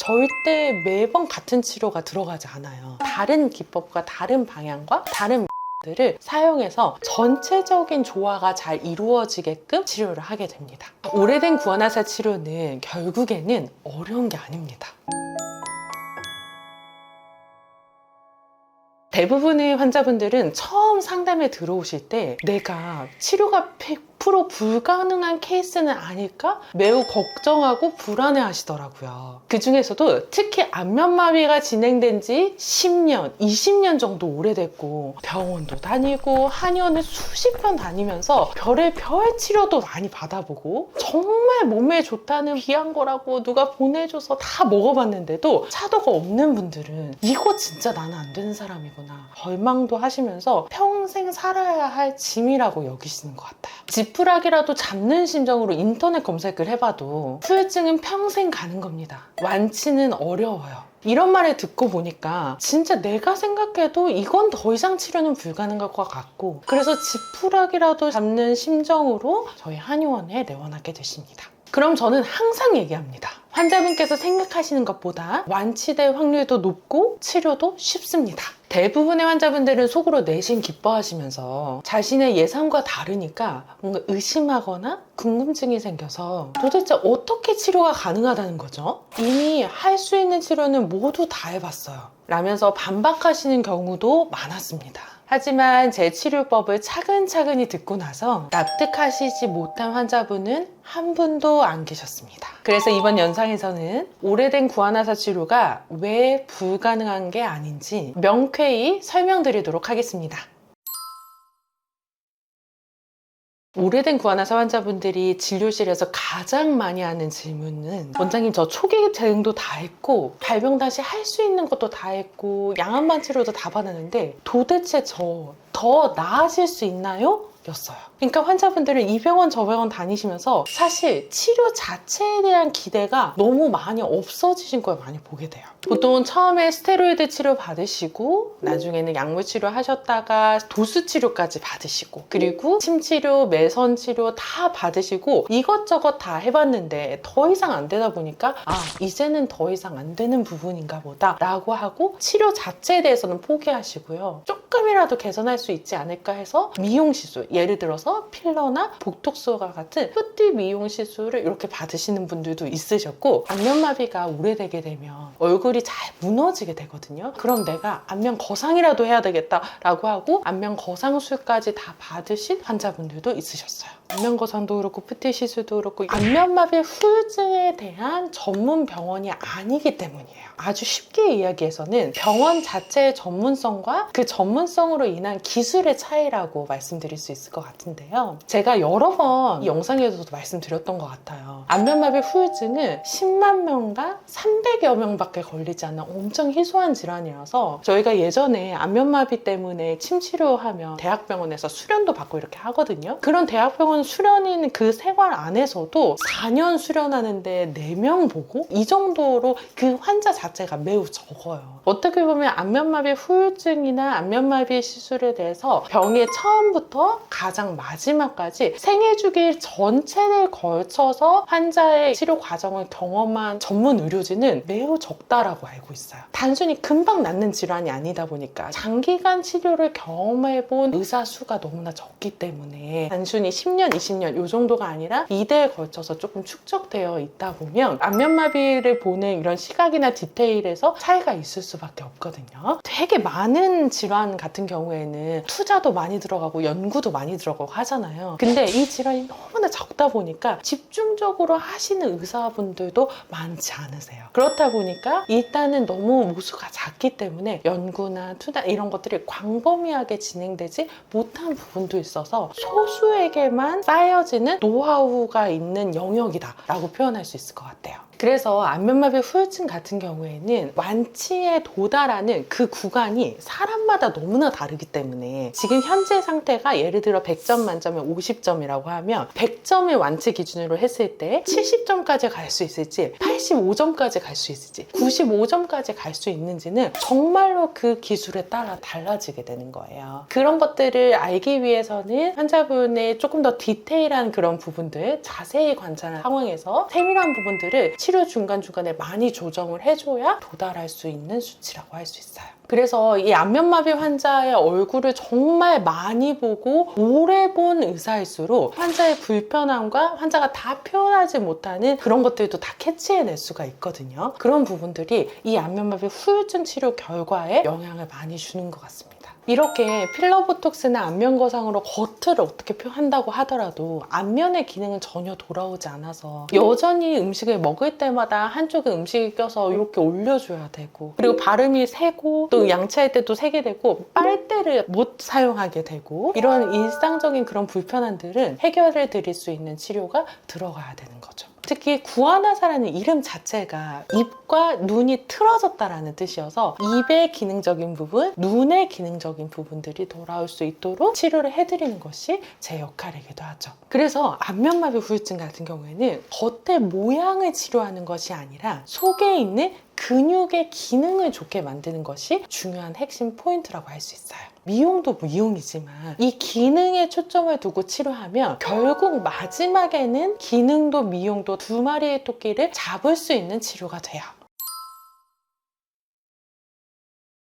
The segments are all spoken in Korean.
절대 매번 같은 치료가 들어가지 않아요. 다른 기법과 다른 방향과 다른 들을 사용해서 전체적인 조화가 잘 이루어지게끔 치료를 하게 됩니다. 오래된 구안화사 치료는 결국에는 어려운 게 아닙니다. 대부분의 환자분들은 처음 상담에 들어오실 때 내가 치료가 100% 불가능한 케이스는 아닐까? 매우 걱정하고 불안해 하시더라고요. 그 중에서도 특히 안면마비가 진행된 지 10년, 20년 정도 오래됐고 병원도 다니고 한의원을 수십 번 다니면서 별의별 치료도 많이 받아보고 정말 몸에 좋다는 귀한 거라고 누가 보내줘서 다 먹어봤는데도 차도가 없는 분들은 이거 진짜 나는 안 되는 사람이구나 절망도 하시면서 평생 살아야 할 짐이라고 여기시는 것 같아요. 지푸라기라도 잡는 심정으로 인터넷 검색을 해봐도 후유증은 평생 가는 겁니다. 완치는 어려워요. 이런 말을 듣고 보니까 진짜 내가 생각해도 이건 더 이상 치료는 불가능할 것 같고 그래서 지푸라기라도 잡는 심정으로 저희 한의원에 내원하게 되십니다. 그럼 저는 항상 얘기합니다. 환자분께서 생각하시는 것보다 완치될 확률도 높고 치료도 쉽습니다. 대부분의 환자분들은 속으로 내심 기뻐하시면서 자신의 예상과 다르니까 뭔가 의심하거나 궁금증이 생겨서 도대체 어떻게 치료가 가능하다는 거죠? 이미 할 수 있는 치료는 모두 다 해봤어요 라면서 반박하시는 경우도 많았습니다. 하지만 제 치료법을 차근차근히 듣고 나서 납득하시지 못한 환자분은 한 분도 안 계셨습니다. 그래서 이번 영상에서는 오래된 구안화사 치료가 왜 불가능한 게 아닌지 명쾌히 설명드리도록 하겠습니다. 오래된 구안화사 환자분들이 진료실에서 가장 많이 하는 질문은 원장님 저 초기 대응도 다 했고 발병 다시 할 수 있는 것도 다 했고 양압만 치료도 다 받았는데 도대체 저 더 나아질 수 있나요? 였어요. 그러니까 환자분들은 이 병원 저 병원 다니시면서 사실 치료 자체에 대한 기대가 너무 많이 없어지신 걸 많이 보게 돼요. 보통 처음에 스테로이드 치료 받으시고 나중에는 약물 치료 하셨다가 도수 치료까지 받으시고 그리고 침 치료, 매선 치료 다 받으시고 이것저것 다 해봤는데 더 이상 안 되다 보니까 이제는 더 이상 안 되는 부분인가 보다 라고 하고 치료 자체에 대해서는 포기하시고요. 조금이라도 개선할 수 있지 않을까 해서 미용 시술, 예를 들어서 필러나 보톡스와 같은 뿌띠 미용 시술을 이렇게 받으시는 분들도 있으셨고 안면마비가 오래되게 되면 얼굴이 잘 무너지게 되거든요. 그럼 내가 안면 거상이라도 해야 되겠다라고 하고 안면 거상술까지 다 받으신 환자분들도 있으셨어요. 안면 거상도 그렇고 뿌띠 시술도 그렇고 안면마비 후유증에 대한 전문 병원이 아니기 때문이에요. 아주 쉽게 이야기해서는 병원 자체의 전문성과 그 전문성으로 인한 기술의 차이라고 말씀드릴 수 있을 것 같은데요. 제가 여러 번 이 영상에서도 말씀드렸던 것 같아요. 안면마비 후유증은 10만 명당 300여 명밖에 걸리지 않는 엄청 희소한 질환이라서 저희가 예전에 안면마비 때문에 침 치료하면 대학병원에서 수련도 받고 이렇게 하거든요. 그런 대학병원 수련인 그 생활 안에서도 4년 수련하는데 4명 보고 이 정도로 그 환자 자체가 매우 적어요. 어떻게 보면 안면마비 후유증이나 안면마비 시술에 대해서 병의 처음부터 가장 마지막까지 생애주기 전체를 걸쳐서 환자의 치료 과정을 경험한 전문 의료진은 매우 적다라고 알고 있어요. 단순히 금방 낫는 질환이 아니다 보니까 장기간 치료를 경험해본 의사 수가 너무나 적기 때문에 단순히 10년, 20년 이 정도가 아니라 2대에 걸쳐서 조금 축적되어 있다 보면 안면마비를 보는 이런 시각이나 디테일에서 차이가 있을 수밖에 없거든요. 되게 많은 질환 같은 경우에는 투자도 많이 들어가고 연구도 많이 들어가고 하잖아요. 근데 이 질환이 너무나 적다 보니까 집중적으로 하시는 의사분들도 많지 않으세요. 그렇다 보니까 일단은 너무 모수가 작기 때문에 연구나 투자 이런 것들이 광범위하게 진행되지 못한 부분도 있어서 소수에게만 쌓여지는 노하우가 있는 영역이다 라고 표현할 수 있을 것 같아요. 그래서 안면마비 후유증 같은 경우에는 완치에 도달하는 그 구간이 사람마다 너무나 다르기 때문에 지금 현재 상태가 예를 들어 100점 만점에 50점이라고 하면 100점의 완치 기준으로 했을 때 70점까지 갈 수 있을지 85점까지 갈 수 있을지 95점까지 갈 수 있는지는 정말로 그 기술에 따라 달라지게 되는 거예요. 그런 것들을 알기 위해서는 환자분의 조금 더 디테일한 그런 부분들 자세히 관찰한 상황에서 세밀한 부분들을 치료 치료 중간중간에 많이 조정을 해줘야 도달할 수 있는 수치라고 할 수 있어요. 그래서 이 안면마비 환자의 얼굴을 정말 많이 보고 오래 본 의사일수록 환자의 불편함과 환자가 다 표현하지 못하는 그런 것들도 다 캐치해낼 수가 있거든요. 그런 부분들이 이 안면마비 후유증 치료 결과에 영향을 많이 주는 것 같습니다. 이렇게 필러 보톡스나 안면 거상으로 겉을 어떻게 표현한다고 하더라도 안면의 기능은 전혀 돌아오지 않아서 여전히 음식을 먹을 때마다 한쪽에 음식이 껴서 이렇게 올려줘야 되고, 그리고 발음이 새고 또 양치할 때도 새게 되고 빨대를 못 사용하게 되고, 이런 일상적인 그런 불편함들은 해결을 드릴 수 있는 치료가 들어가야 되는 거죠. 특히 구아나사라는 이름 자체가 입과 눈이 틀어졌다라는 뜻이어서 입의 기능적인 부분, 눈의 기능적인 부분들이 돌아올 수 있도록 치료를 해드리는 것이 제 역할이기도 하죠. 그래서 안면마비 후유증 같은 경우에는 겉의 모양을 치료하는 것이 아니라 속에 있는 근육의 기능을 좋게 만드는 것이 중요한 핵심 포인트라고 할 수 있어요. 미용도 미용이지만 이 기능에 초점을 두고 치료하면 결국 마지막에는 기능도 미용도 두 마리의 토끼를 잡을 수 있는 치료가 돼요.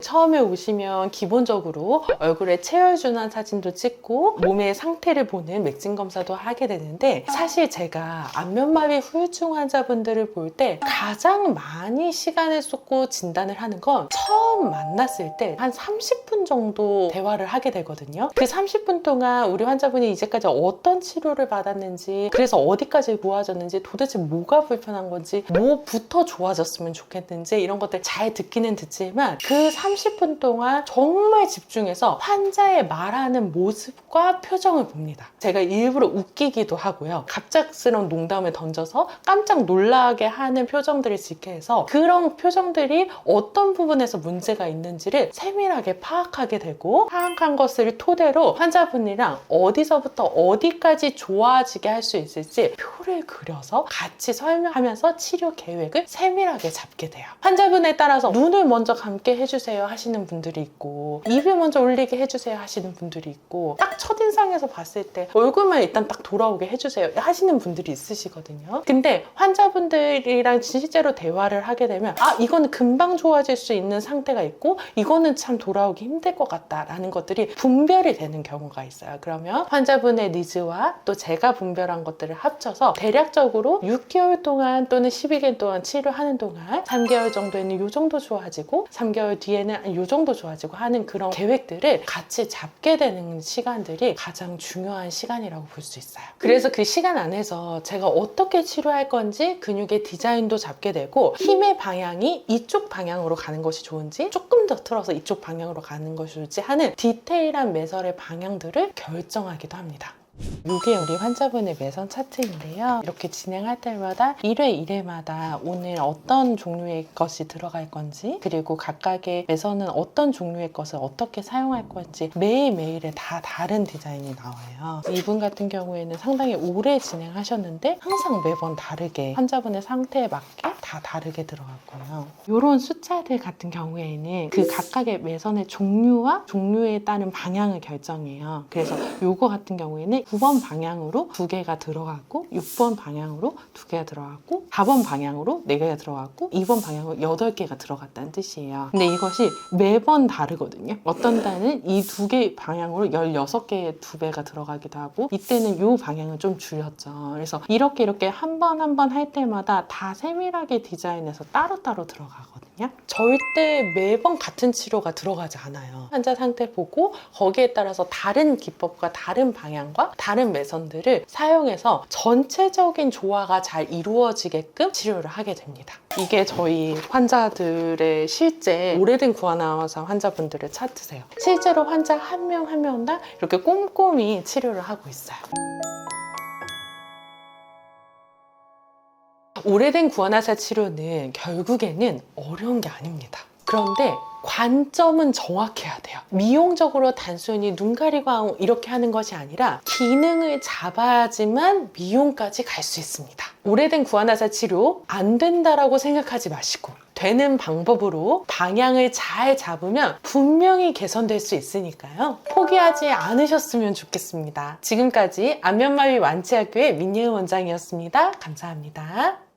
처음에 오시면 기본적으로 얼굴에 체열준한 사진도 찍고 몸의 상태를 보는 맥진 검사도 하게 되는데, 사실 제가 안면마비 후유증 환자분들을 볼 때 가장 많이 시간을 쏟고 진단을 하는 건 처음 만났을 때 한 30분 정도 대화를 하게 되거든요. 그 30분 동안 우리 환자분이 이제까지 어떤 치료를 받았는지, 그래서 어디까지 좋아졌는지, 도대체 뭐가 불편한 건지, 뭐부터 좋아졌으면 좋겠는지, 이런 것들 잘 듣기는 듣지만 그 30분 동안 정말 집중해서 환자의 말하는 모습과 표정을 봅니다. 제가 일부러 웃기기도 하고요. 갑작스러운 농담을 던져서 깜짝 놀라게 하는 표정들을 짓게 해서 그런 표정들이 어떤 부분에서 문제가 있는지를 세밀하게 파악하게 되고, 파악한 것을 토대로 환자분이랑 어디서부터 어디까지 좋아지게 할 수 있을지 표를 그려서 같이 설명하면서 치료 계획을 세밀하게 잡게 돼요. 환자분에 따라서 눈을 먼저 감게 해주세요 하시는 분들이 있고, 입을 먼저 올리게 해주세요 하시는 분들이 있고, 딱 첫인상에서 봤을 때 얼굴만 일단 딱 돌아오게 해주세요 하시는 분들이 있으시거든요. 근데 환자분들이랑 실제로 대화를 하게 되면 이거는 금방 좋아질 수 있는 상태가 있고 이거는 참 돌아오기 힘들 것 같다라는 것들이 분별이 되는 경우가 있어요. 그러면 환자분의 니즈와 또 제가 분별한 것들을 합쳐서 대략적으로 6개월 동안 또는 12개월 동안 치료하는 동안 3개월 정도에는 이 정도 좋아지고 3개월 뒤에는 이 정도 좋아지고 하는 그런 계획들을 같이 잡게 되는 시간들이 가장 중요한 시간이라고 볼 수 있어요. 그래서 그 시간 안에서 제가 어떻게 치료할 건지 근육의 디자인도 잡게 되고, 힘의 방향이 이쪽 방향으로 가는 것이 좋은지 조금 더 틀어서 이쪽 방향으로 가는 것이 좋을지 하는 디테일한 매설의 방향들을 결정하기도 합니다. 이게 우리 환자분의 매선 차트인데요. 이렇게 진행할 때마다 1회 1회마다 오늘 어떤 종류의 것이 들어갈 건지, 그리고 각각의 매선은 어떤 종류의 것을 어떻게 사용할 건지 매일매일에 다 다른 디자인이 나와요. 이분 같은 경우에는 상당히 오래 진행하셨는데 항상 매번 다르게 환자분의 상태에 맞게 다 다르게 들어갔고요. 이런 숫자들 같은 경우에는 그 각각의 매선의 종류와 종류에 따른 방향을 결정해요. 그래서 이거 같은 경우에는 9번 방향으로 2개가 들어갔고, 6번 방향으로 2개가 들어갔고, 4번 방향으로 4개가 들어갔고, 2번 방향으로 8개가 들어갔다는 뜻이에요. 근데 이것이 매번 다르거든요. 어떤 달은 이 2개 방향으로 16개의 2배가 들어가기도 하고, 이때는 이 방향은 좀 줄였죠. 그래서 이렇게 한 번 한 번 할 때마다 다 세밀하게 디자인해서 따로따로 들어가거든요. 절대 매번 같은 치료가 들어가지 않아요. 환자 상태 보고 거기에 따라서 다른 기법과 다른 방향과 다른 매선들을 사용해서 전체적인 조화가 잘 이루어지게끔 치료를 하게 됩니다. 이게 저희 환자들의 실제 오래된 구아나사 환자분들의 차트세요. 실제로 환자 한 명 한 명당 이렇게 꼼꼼히 치료를 하고 있어요. 오래된 구아나사 치료는 결국에는 어려운 게 아닙니다. 그런데 관점은 정확해야 돼요. 미용적으로 단순히 눈 가리고 이렇게 하는 것이 아니라 기능을 잡아야지만 미용까지 갈 수 있습니다. 오래된 구아나사 치료 안 된다라고 생각하지 마시고, 되는 방법으로 방향을 잘 잡으면 분명히 개선될 수 있으니까요. 포기하지 않으셨으면 좋겠습니다. 지금까지 안면마비 완치학교의 민예은 원장이었습니다. 감사합니다.